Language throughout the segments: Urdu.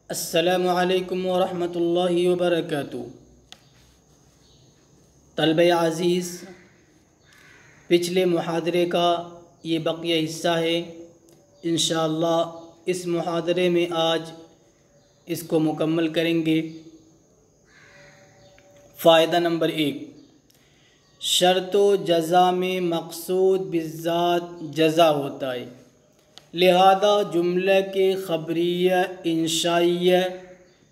السلام علیکم ورحمۃ اللہ وبرکاتہ۔ طلبہ عزیز، پچھلے محاضرے کا یہ بقیہ حصہ ہے۔ انشاءاللہ اس محاضرے میں آج اس کو مکمل کریں گے۔ فائدہ نمبر 1، شرط و جزا میں مقصود بالذات جزا ہوتا ہے، لہذا جملہ کے خبریہ، انشائیہ،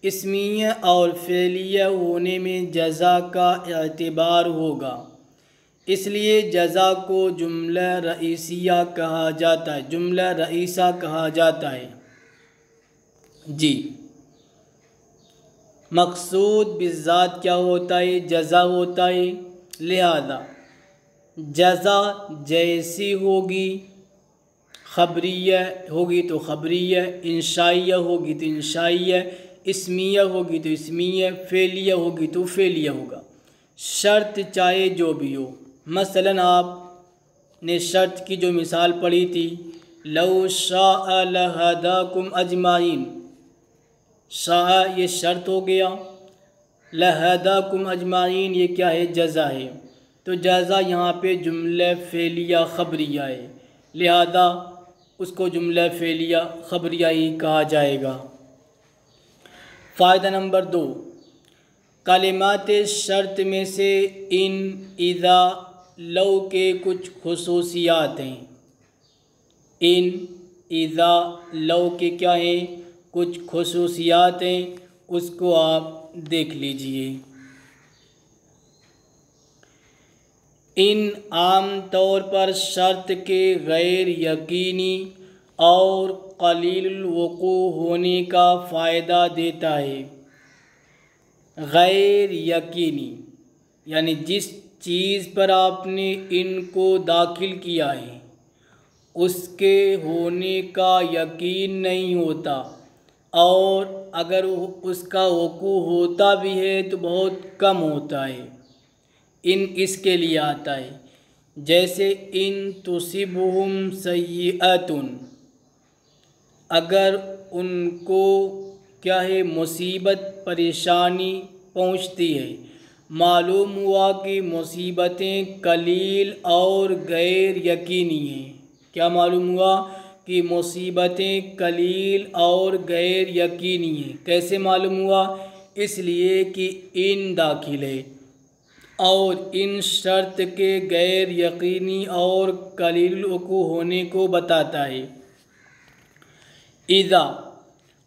اسمیہ اور فعلیہ ہونے میں جزا کا اعتبار ہوگا، اس لیے جزا کو جملہ رئیسیہ کہا جاتا ہے، جملہ رئیسہ کہا جاتا ہے۔ جی، مقصود بالذات کیا ہوتا ہے؟ جزا ہوتا ہے، لہذا جزا جیسی ہوگی، خبریہ ہوگی تو خبریہ، انشائیہ ہوگی تو انشائیہ، اسمیہ ہوگی تو اسمیہ، فعلیہ ہوگی تو فعلیہ ہوگا، شرط چاہے جو بھی ہو۔ مثلاً آپ نے شرط کی جو مثال پڑھی تھی، لو شاء لہداکم اجمعین، شاء یہ شرط ہو گیا، لہداکم اجمعین یہ کیا ہے؟ جزا ہے، تو جزا یہاں پہ جملہ فعلیہ خبریہ ہے، لہذا اس کو جملہ فعلیہ خبریہ ہی کہا جائے گا۔ فائدہ نمبر 2، کلمات شرط میں سے ان، اذا، لو کے کچھ خصوصیات ہیں۔ ان، اذا، لو کے کیا ہیں؟ کچھ خصوصیات ہیں، اس کو آپ دیکھ لیجئے۔ ان عام طور پر شرط کے غیر یقینی اور قلیل الوقوع ہونے کا فائدہ دیتا ہے۔ غیر یقینی یعنی جس چیز پر آپ نے ان کو داخل کیا ہے اس کے ہونے کا یقین نہیں ہوتا، اور اگر اس کا وقوع ہوتا بھی ہے تو بہت کم ہوتا ہے، ان اس کے لیے آتا ہے۔ جیسے ان تصبہم سیئۃ، اگر ان کو کیا ہے؟ مصیبت، پریشانی پہنچتی ہے۔ معلوم ہوا کہ مصیبتیں قلیل اور غیر یقینی ہیں۔ کیا معلوم ہوا؟ کہ مصیبتیں قلیل اور غیر یقینی ہیں۔ کیسے معلوم ہوا؟ اس لیے کہ ان داخل ہے، اور ان شرط کے غیر یقینی اور قلیل الوقوع ہونے کو بتاتا ہے۔ اذا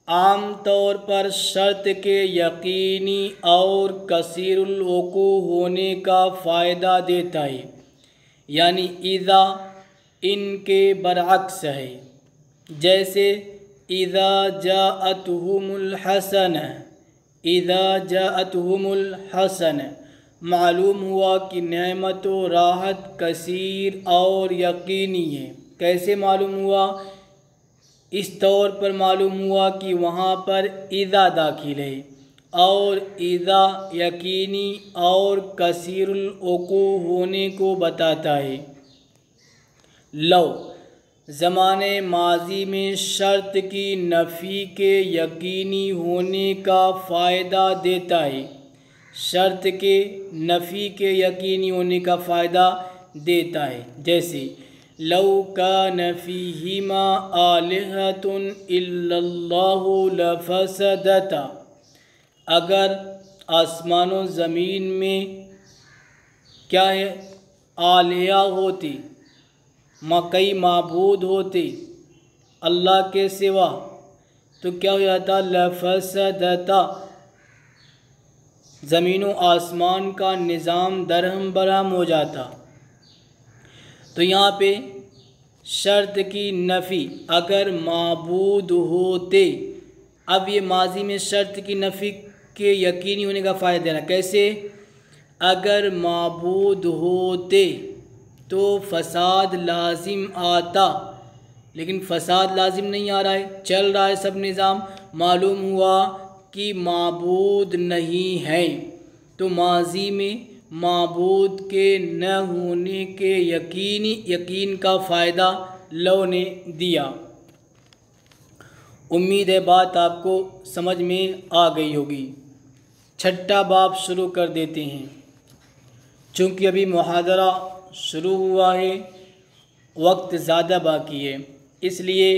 عام طور پر شرط کے یقینی اور کثیر الوقوع ہونے کا فائدہ دیتا ہے، یعنی اذا ان کے برعکس ہے۔ جیسے اذا جاءتہم الحسنہ، اذا جاءتہم الحسنہ، معلوم ہوا کہ نعمت و راحت کثیر اور یقینی ہے۔ کیسے معلوم ہوا؟ اس طور پر معلوم ہوا کہ وہاں پر اذا داخل ہے، اور اذا یقینی اور کثیر الوقوع ہونے کو بتاتا ہے۔ لو زمانے ماضی میں شرط کی نفی کے یقینی ہونے کا فائدہ دیتا ہے، شرط کے نفی کے یقینی ہونے کا فائدہ دیتا ہے۔ جیسے لو کان فیہما آلہۃ الا اللہ لفسدتا، اگر آسمان و زمین میں کیا ہے؟ آلہہ ہوتی، کئی معبود ہوتے اللہ کے سوا، تو کیا ہو جاتا؟ لفسدتا، زمین و آسمان کا نظام درہم برہم ہو جاتا۔ تو یہاں پہ شرط کی نفی، اگر معبود ہوتے، اب یہ ماضی میں شرط کی نفی کے یقینی ہونے کا فائدہ دینا۔ کیسے؟ اگر معبود ہوتے تو فساد لازم آتا، لیکن فساد لازم نہیں آ رہا ہے، چل رہا ہے سب نظام۔ معلوم ہوا کہ معبود نہیں ہے، تو ماضی میں معبود کے نہ ہونے کے یقین کا فائدہ لو نے دیا۔ امید ہے بات آپ کو سمجھ میں آ گئی ہوگی۔ چھٹا باب شروع کر دیتے ہیں۔ چونکہ ابھی محاضرہ شروع ہوا ہے، وقت زیادہ باقی ہے، اس لیے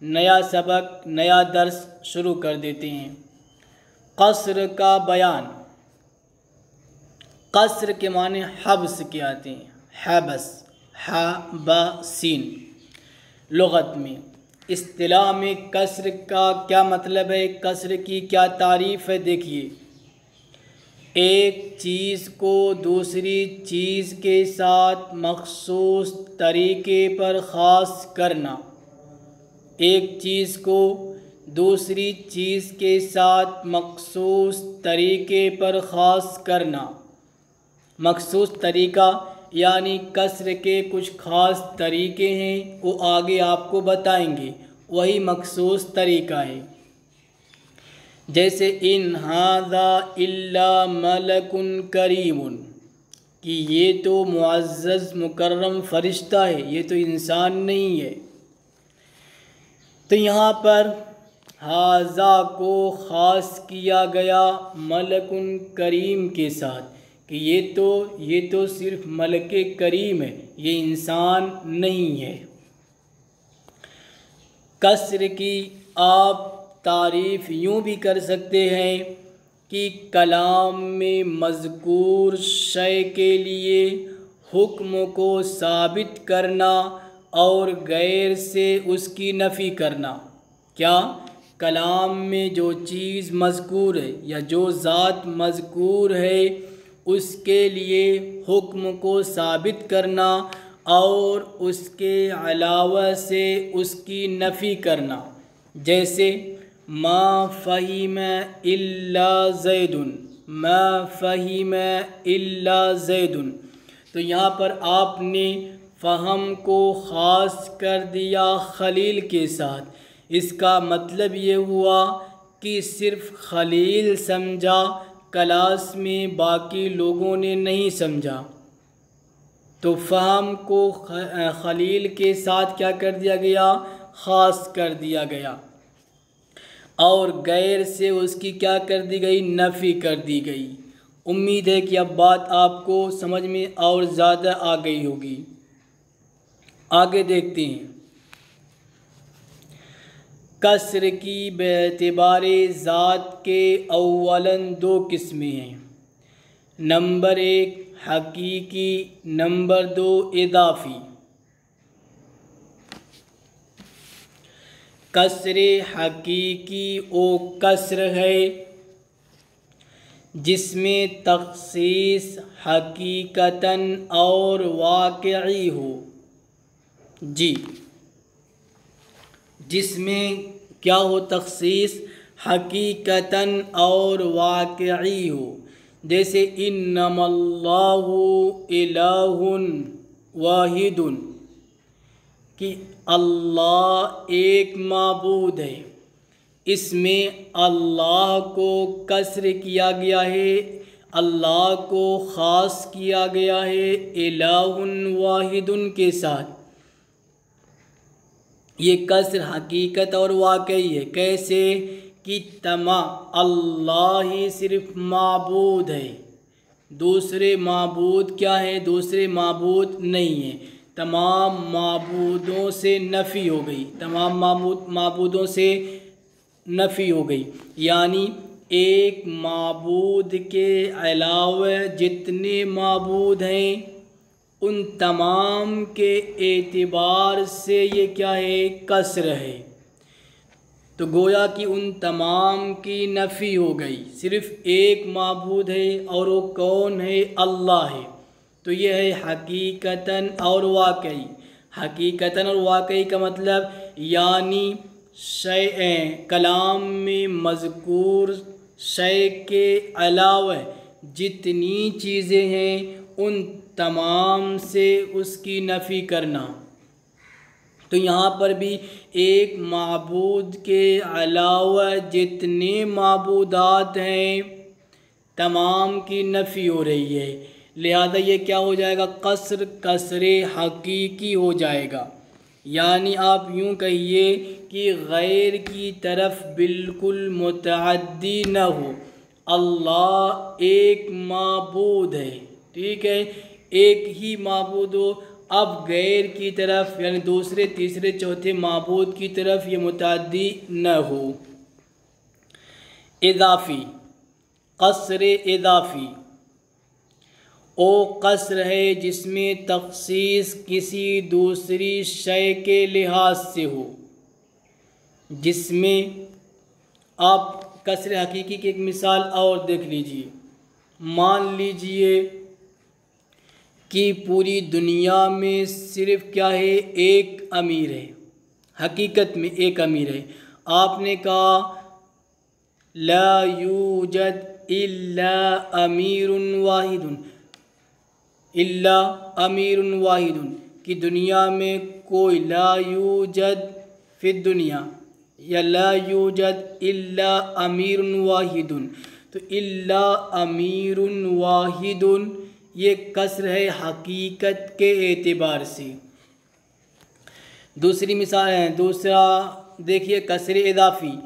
نیا سبق، نیا درس شروع کر دیتے ہیں۔ قصر کا بیان۔ قصر کے معنی حبس کے آتے ہیں، حبس، حبسین لغت میں۔ اصطلاح میں قصر کا کیا مطلب ہے، قصر کی کیا تعریف ہے؟ دیکھیے، ایک چیز کو دوسری چیز کے ساتھ مخصوص طریقے پر خاص کرنا۔ ایک چیز کو دوسری چیز کے ساتھ مخصوص طریقے پر خاص کرنا۔ مخصوص طریقہ یعنی قصر کے کچھ خاص طریقے ہیں، وہ آگے آپ کو بتائیں گے، وہی مخصوص طریقہ ہے۔ جیسے ان ھذا الا ملک کریم، کہ یہ تو معزز مکرم فرشتہ ہے، یہ تو انسان نہیں ہے۔ تو یہاں پر ھذا کو خاص کیا گیا ملک کریم کے ساتھ، کہ یہ تو صرف ملک کریم ہے، یہ انسان نہیں ہے۔ قصر کی آپ تعریف یوں بھی کر سکتے ہیں کہ کلام میں مذکور شے کے لیے حکم کو ثابت کرنا اور غیر سے اس کی نفی کرنا۔ کیا؟ کلام میں جو چیز مذکور ہے یا جو ذات مذکور ہے اس کے لیے حکم کو ثابت کرنا اور اس کے علاوہ سے اس کی نفی کرنا۔ جیسے ما فہم الا زید، ما فہم الا زید، تو یہاں پر آپ نے فہم کو خاص کر دیا خلیل کے ساتھ۔ اس کا مطلب یہ ہوا کہ صرف خلیل سمجھا، کلاس میں باقی لوگوں نے نہیں سمجھا۔ تو فہم کو خلیل کے ساتھ کیا کر دیا گیا؟ خاص کر دیا گیا، اور غیر سے اس کی کیا کر دی گئی؟ نفی کر دی گئی۔ امید ہے کہ اب بات آپ کو سمجھ میں اور زیادہ آ گئی ہوگی۔ آگے دیکھتے ہیں۔ قصر کی باعتبار ذات کے اولاً دو قسمیں ہیں۔ نمبر 1 حقیقی، نمبر 2 اضافی۔ قصر حقیقی وہ قصر ہے جس میں تخصیص حقیقتاً اور واقعی ہو۔ جی، جس میں کیا ہو؟ تخصیص حقیقتاً اور واقعی ہو۔ جیسے انما اللہ الہ واحد، کہ اللہ ایک معبود ہے، اس میں اللہ کو قصر کیا گیا ہے، اللہ کو خاص کیا گیا ہے الہ واحد کے ساتھ۔ یہ قصر حقیقت اور واقعی ہے۔ کیسے؟ کہ اللہ ہی صرف معبود ہے، دوسرے معبود کیا ہے؟ دوسرے معبود نہیں ہیں۔ تمام معبودوں سے نفی ہو گئی، تمام معبودوں سے نفی ہو گئی، یعنی ایک معبود کے علاوہ جتنے معبود ہیں ان تمام کے اعتبار سے یہ کیا ہے؟ قصر ہے۔ تو گویا کہ ان تمام کی نفی ہو گئی، صرف ایک معبود ہے اور وہ کون ہے؟ اللہ ہے۔ تو یہ ہے حقیقتاً اور واقعی۔ حقیقتاً اور واقعی کا مطلب یعنی کلام میں مذکور شے کے علاوہ جتنی چیزیں ہیں ان تمام سے اس کی نفی کرنا۔ تو یہاں پر بھی ایک معبود کے علاوہ جتنے معبودات ہیں تمام کی نفی ہو رہی ہے، لہذا یہ کیا ہو جائے گا؟ قصر حقیقی ہو جائے گا۔ یعنی آپ یوں کہیے کہ غیر کی طرف بالکل متعدی نہ ہو، اللہ ایک معبود ہے، ٹھیک ہے، ایک ہی معبود ہو، اب غیر کی طرف یعنی دوسرے تیسرے چوتھے معبود کی طرف یہ متعدی نہ ہو۔ اضافی، قصر اضافی او قصر ہے جس میں تخصیص کسی دوسری شے کے لحاظ سے ہو، جس میں آپ قصر حقیقی کی ایک مثال اور دیکھ لیجئے۔ مان لیجئے کہ پوری دنیا میں صرف کیا ہے؟ ایک امیر ہے، حقیقت میں ایک امیر ہے۔ آپ نے کہا لا یوجد الا امیر واحد، الا امیر واحد، کہ دنیا میں کوئی لا یوجد فی الدنیا یا لا یوجد الا امیر واحد، تو الا امیر واحد یہ قصر ہے حقیقت کے اعتبار سے۔ دوسری مثال ہے، دوسرا دیکھیے قصر اضافی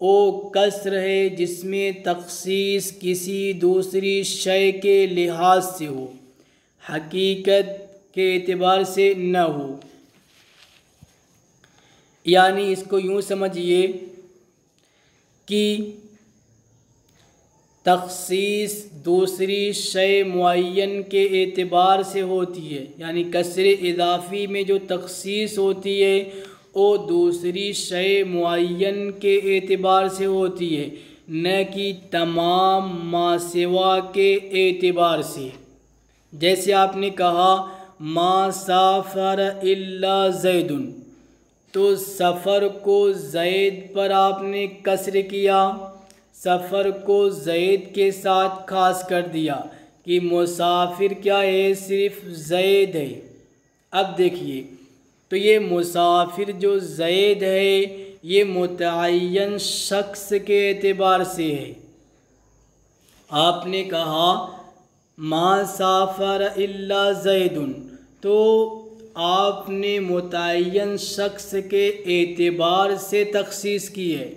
او قصر ہے جس میں تخصیص کسی دوسری شے کے لحاظ سے ہو، حقیقت کے اعتبار سے نہ ہو۔ یعنی اس کو یوں سمجھیے کہ تخصیص دوسری شے معین کے اعتبار سے ہوتی ہے، یعنی قصر اضافی میں جو تخصیص ہوتی ہے وہ دوسری شے معین کے اعتبار سے ہوتی ہے، نہ کہ تمام ما سوا کے اعتبار سے۔ جیسے آپ نے کہا ما سافر الا زید، تو سفر کو زید پر آپ نے قصر کیا، سفر کو زید کے ساتھ خاص کر دیا کہ مسافر کیا ہے؟ صرف زید ہے۔ اب دیکھیے تو یہ مسافر جو زید ہے یہ متعین شخص کے اعتبار سے ہے۔ آپ نے کہا ما سافر الا زید، تو آپ نے متعین شخص کے اعتبار سے تخصیص کی ہے،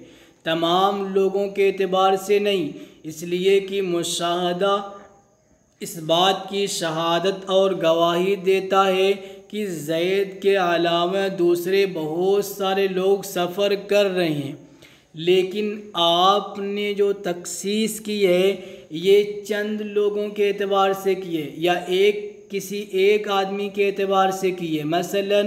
تمام لوگوں کے اعتبار سے نہیں، اس لیے کہ مشاہدہ اس بات کی شہادت اور گواہی دیتا ہے کہ زید کے علاوہ دوسرے بہت سارے لوگ سفر کر رہے ہیں، لیکن آپ نے جو تخصیص کی ہے یہ چند لوگوں کے اعتبار سے کی ہے یا کسی ایک آدمی کے اعتبار سے کی ہے۔ مثلا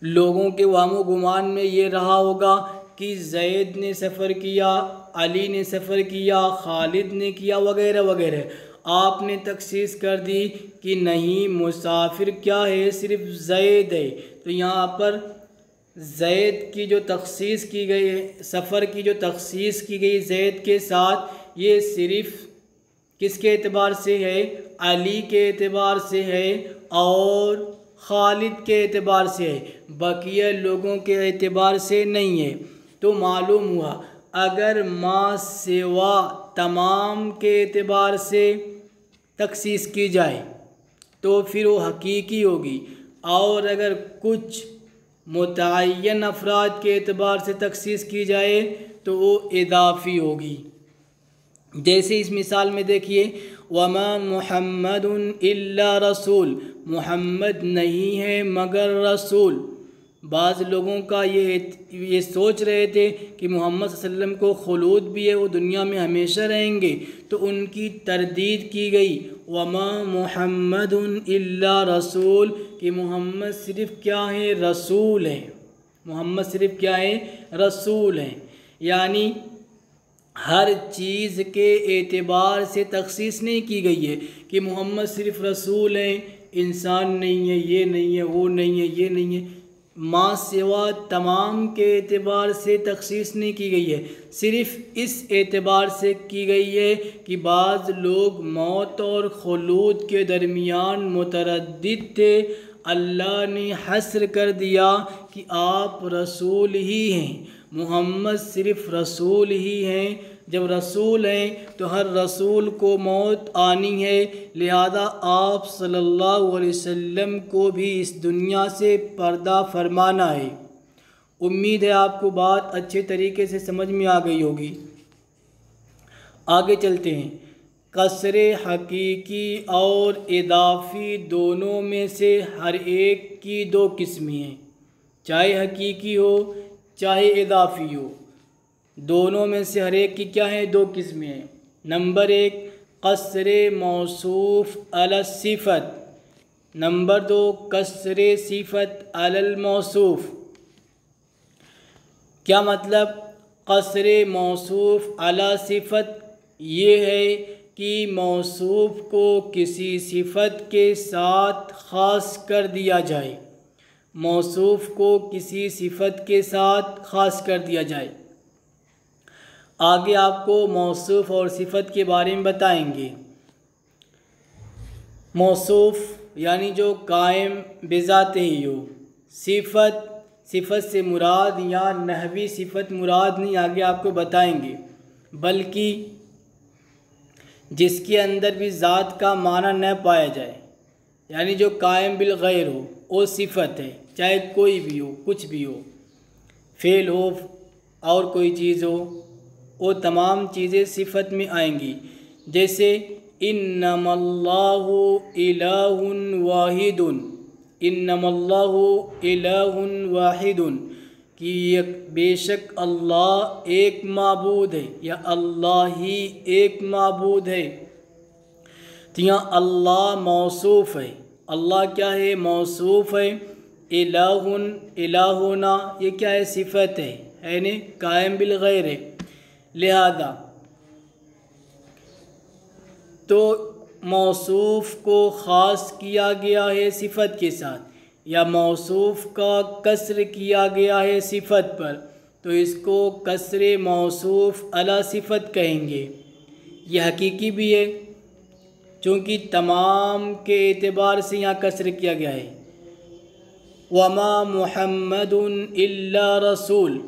لوگوں کے وہم و گمان میں یہ رہا ہوگا کہ زید نے سفر کیا، علی نے سفر کیا، خالد نے کیا، وغیرہ وغیرہ۔ آپ نے تخصیص کر دی کہ نہیں، مسافر کیا ہے؟ صرف زید ہے۔ تو یہاں پر زید کی جو تخصیص کی گئی ہے، سفر کی جو تخصیص کی گئی زید کے ساتھ، یہ صرف کس کے اعتبار سے ہے؟ علی کے اعتبار سے ہے اور خالد کے اعتبار سے ہے، بقیہ لوگوں کے اعتبار سے نہیں ہے۔ تو معلوم ہوا اگر ما سوا تمام کے اعتبار سے تخصیص کی جائے تو پھر وہ حقیقی ہوگی، اور اگر کچھ متعین افراد کے اعتبار سے تخصیص کی جائے تو وہ اضافی ہوگی۔ جیسے اس مثال میں دیکھیے وما محمد الا رسول، محمد نہیں ہے مگر رسول۔ بعض لوگوں کا یہ سوچ رہے تھے کہ محمد صلی اللہ علیہ وسلم کو خلود بھی ہے، وہ دنیا میں ہمیشہ رہیں گے، تو ان کی تردید کی گئی وما محمد الا رسول، کہ محمد صرف کیا ہے؟ رسول ہے، محمد صرف کیا ہے؟ رسول ہے۔ یعنی ہر چیز کے اعتبار سے تخصیص نہیں کی گئی ہے کہ محمد صرف رسول ہیں، انسان نہیں ہے، یہ نہیں ہے، وہ نہیں ہے، یہ نہیں ہے۔ ما سوا تمام کے اعتبار سے تخصیص نہیں کی گئی ہے، صرف اس اعتبار سے کی گئی ہے کہ بعض لوگ موت اور خلود کے درمیان متردد تھے، اللہ نے حصر کر دیا کہ آپ رسول ہی ہیں، محمد صرف رسول ہی ہیں، جب رسول ہیں تو ہر رسول کو موت آنی ہے، لہذا آپ صلی اللہ علیہ وسلم کو بھی اس دنیا سے پردہ فرمانا ہے۔ امید ہے آپ کو بات اچھے طریقے سے سمجھ میں آ گئی ہوگی۔ آگے چلتے ہیں۔ قصر حقیقی اور اضافی دونوں میں سے ہر ایک کی دو قسمیں ہیں، چاہے حقیقی ہو چاہے اضافی ہو، دونوں میں سے ہر ایک کی کیا ہیں؟ دو قسمیں ہیں۔ نمبر ایک، قصر موصوف علی الصفت، نمبر دو، قصر صفت علی الموصوف۔ کیا مطلب؟ قصر موصوف علی صفت یہ ہے کہ موصوف کو کسی صفت کے ساتھ خاص کر دیا جائے، موصوف کو کسی صفت کے ساتھ خاص کر دیا جائے۔ آگے آپ کو موصوف اور صفت کے بارے میں بتائیں گے۔ موصوف یعنی جو قائم بذات ہی ہو، صفت سے مراد یا نحوی صفت مراد نہیں، آگے آپ کو بتائیں گے، بلکہ جس کے اندر بھی ذات کا معنی نہ پایا جائے، یعنی جو قائم بالغیر ہو وہ صفت ہے، چاہے کوئی بھی ہو، کچھ بھی ہو، فعل ہو اور کوئی چیز ہو، وہ تمام چیزیں صفت میں آئیں گی۔ جیسے انما اللہ الہ واحد، انما اللہ الہ واحد، کہ بے شک اللہ ایک معبود ہے یا اللہ ہی ایک معبود ہے۔ تو یہاں اللہ موصوف ہے، اللہ کیا ہے؟ موصوف ہے۔ الہ، الہ ہونا یہ کیا ہے؟ صفت ہے، یعنی قائم بالغیر ہے، لہذا تو موصوف کو خاص کیا گیا ہے صفت کے ساتھ، یا موصوف کا قصر کیا گیا ہے صفت پر، تو اس کو قصر موصوف علی صفت کہیں گے۔ یہ حقیقی بھی ہے، چونکہ تمام کے اعتبار سے یہاں قصر کیا گیا ہے۔ وما محمد الا رسول،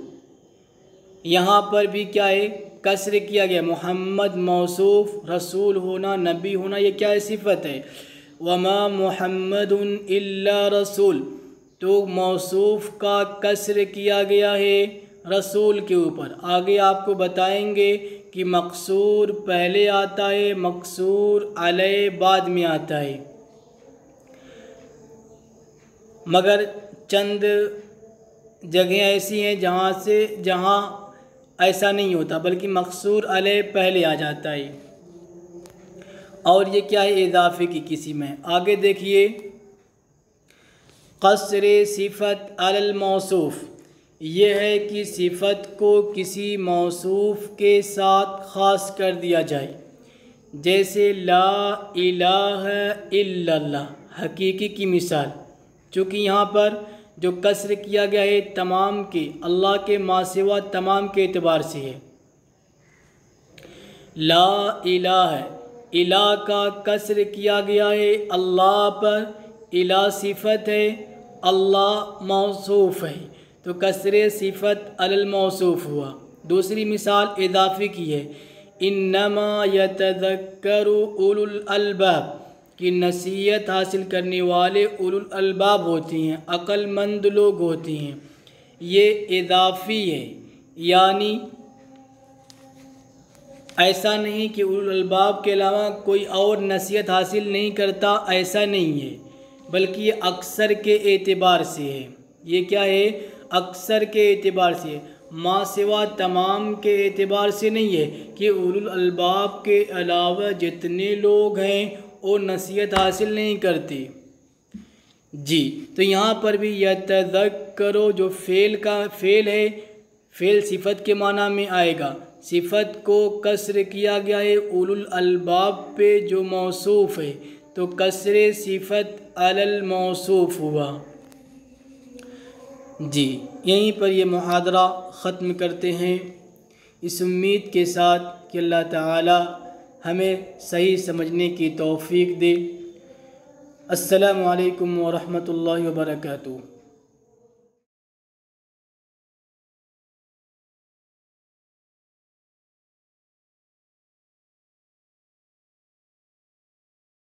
یہاں پر بھی کیا ہے؟ قصر کیا گیا۔ محمد موصوف، رسول ہونا، نبی ہونا، یہ کیا ہے؟ صفت ہے۔ وما محمد الا رسول، تو موصوف کا قصر کیا گیا ہے رسول کے اوپر۔ آگے آپ کو بتائیں گے کہ مقصور پہلے آتا ہے، مقصور علیہ بعد میں آتا ہے، مگر چند جگہیں ایسی ہیں جہاں ایسا نہیں ہوتا، بلکہ مقصور علیہ پہلے آ جاتا ہے، اور یہ کیا ہے؟ اضافے کی قسم ہے۔ آگے دیکھیے، قصر صفت علی الموصوف، یہ ہے کہ صفت کو کسی موصوف کے ساتھ خاص کر دیا جائے، جیسے لا الہ الا اللہ، حقیقی کی مثال، چونکہ یہاں پر جو قصر کیا گیا ہے تمام کے، اللہ کے ما سوا تمام کے اعتبار سے ہے۔ لا الہ، الہ کا قصر کیا گیا ہے اللہ پر، الہ صفت ہے، اللہ موصوف ہے، تو قصر صفت علی الموصوف ہوا۔ دوسری مثال اضافے کی ہے، انما یتذکر اولو الالباب، کہ نصیحت حاصل کرنے والے اولو الالباب ہوتی ہیں، عقل مند لوگ ہوتی ہیں، یہ اضافی ہے، یعنی ایسا نہیں کہ اولو الالباب کے علاوہ کوئی اور نصیحت حاصل نہیں کرتا، ایسا نہیں ہے، بلکہ یہ اکثر کے اعتبار سے ہے۔ یہ کیا ہے؟ اکثر کے اعتبار سے ہے، ما سوا تمام کے اعتبار سے نہیں ہے کہ اولو الالباب کے علاوہ جتنے لوگ ہیں وہ نصیحت حاصل نہیں کرتے۔ جی، تو یہاں پر بھی یتذکرو جو فعل ہے، فعل صفت کے معنی میں آئے گا، صفت کو قصر کیا گیا ہے اولو الالباب پہ جو موصوف ہے، تو قصر صفت علی الموصوف ہوا۔ جی، یہیں پر یہ محاضرہ ختم کرتے ہیں، اس امید کے ساتھ کہ اللہ تعالی ہمیں صحیح سمجھنے کی توفیق دے۔ السلام علیکم ورحمۃ اللہ وبرکاتہ۔